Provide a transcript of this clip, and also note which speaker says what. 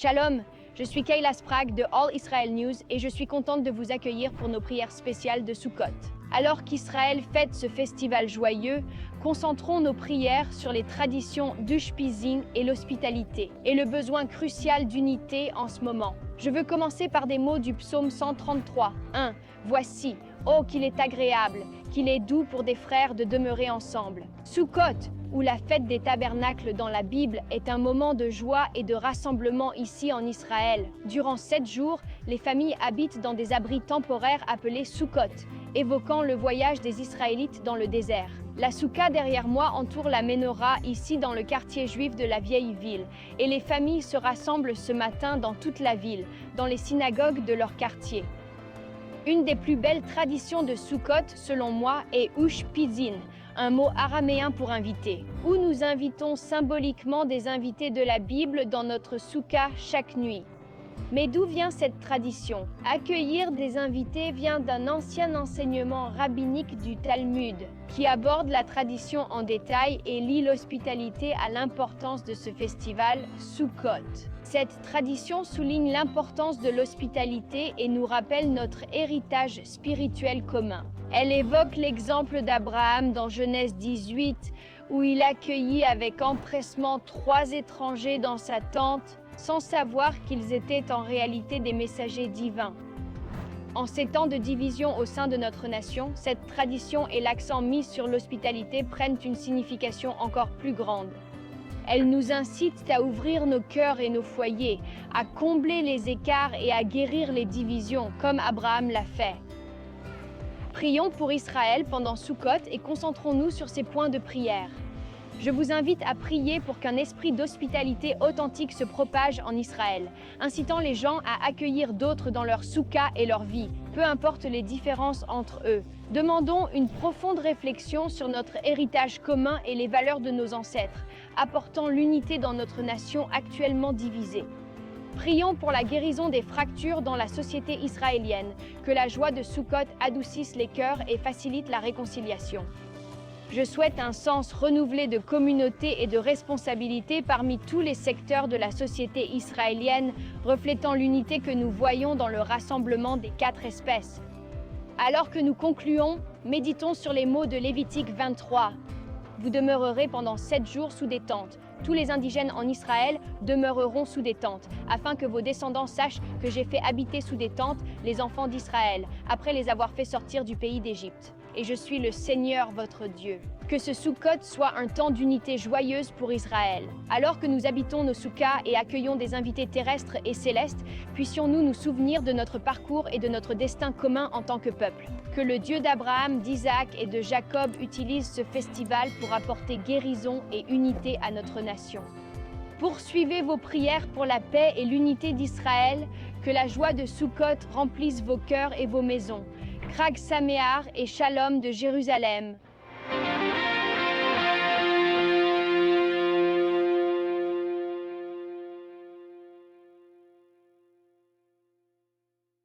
Speaker 1: Shalom, je suis Kayla Sprague de All Israel News et je suis contente de vous accueillir pour nos prières spéciales de Sukkot. Alors qu'Israël fête ce festival joyeux, concentrons nos prières sur les traditions d'Ushpizin et l'hospitalité et le besoin crucial d'unité en ce moment. Je veux commencer par des mots du psaume 133. 1. Voici, oh qu'il est agréable, qu'il est doux pour des frères de demeurer ensemble. Sukkot, ou la fête des tabernacles dans la Bible, est un moment de joie et de rassemblement ici en Israël. Durant 7 jours, les familles habitent dans des abris temporaires appelés Sukkot, évoquant le voyage des Israélites dans le désert. La soukha derrière moi entoure la Ménorah ici dans le quartier juif de la vieille ville, et les familles se rassemblent ce matin dans toute la ville, dans les synagogues de leur quartier. Une des plus belles traditions de Sukkot, selon moi, est Ushpizin, un mot araméen pour inviter, où nous invitons symboliquement des invités de la Bible dans notre soukha chaque nuit. Mais d'où vient cette tradition? Accueillir des invités vient d'un ancien enseignement rabbinique du Talmud, qui aborde la tradition en détail et lie l'hospitalité à l'importance de ce festival, Sukkot. Cette tradition souligne l'importance de l'hospitalité et nous rappelle notre héritage spirituel commun. Elle évoque l'exemple d'Abraham dans Genèse 18, où il accueillit avec empressement 3 étrangers dans sa tente, sans savoir qu'ils étaient en réalité des messagers divins. En ces temps de division au sein de notre nation, cette tradition et l'accent mis sur l'hospitalité prennent une signification encore plus grande. Elle nous incite à ouvrir nos cœurs et nos foyers, à combler les écarts et à guérir les divisions, comme Abraham l'a fait. Prions pour Israël pendant Sukkot et concentrons-nous sur ces points de prière. Je vous invite à prier pour qu'un esprit d'hospitalité authentique se propage en Israël, incitant les gens à accueillir d'autres dans leur soukha et leur vie, peu importe les différences entre eux. Demandons une profonde réflexion sur notre héritage commun et les valeurs de nos ancêtres, apportant l'unité dans notre nation actuellement divisée. Prions pour la guérison des fractures dans la société israélienne, que la joie de Sukkot adoucisse les cœurs et facilite la réconciliation. Je souhaite un sens renouvelé de communauté et de responsabilité parmi tous les secteurs de la société israélienne, reflétant l'unité que nous voyons dans le rassemblement des 4 espèces. Alors que nous concluons, méditons sur les mots de Lévitique 23. Vous demeurerez pendant 7 jours sous des tentes. Tous les indigènes en Israël demeureront sous des tentes, afin que vos descendants sachent que j'ai fait habiter sous des tentes les enfants d'Israël, après les avoir fait sortir du pays d'Égypte. Et je suis le Seigneur votre Dieu. Que ce Sukkot soit un temps d'unité joyeuse pour Israël. Alors que nous habitons nos soukhas et accueillons des invités terrestres et célestes, puissions-nous nous souvenir de notre parcours et de notre destin commun en tant que peuple. Que le Dieu d'Abraham, d'Isaac et de Jacob utilise ce festival pour apporter guérison et unité à notre nation. Poursuivez vos prières pour la paix et l'unité d'Israël, que la joie de Sukkot remplisse vos cœurs et vos maisons. Chag Sameach et Shalom de Jérusalem.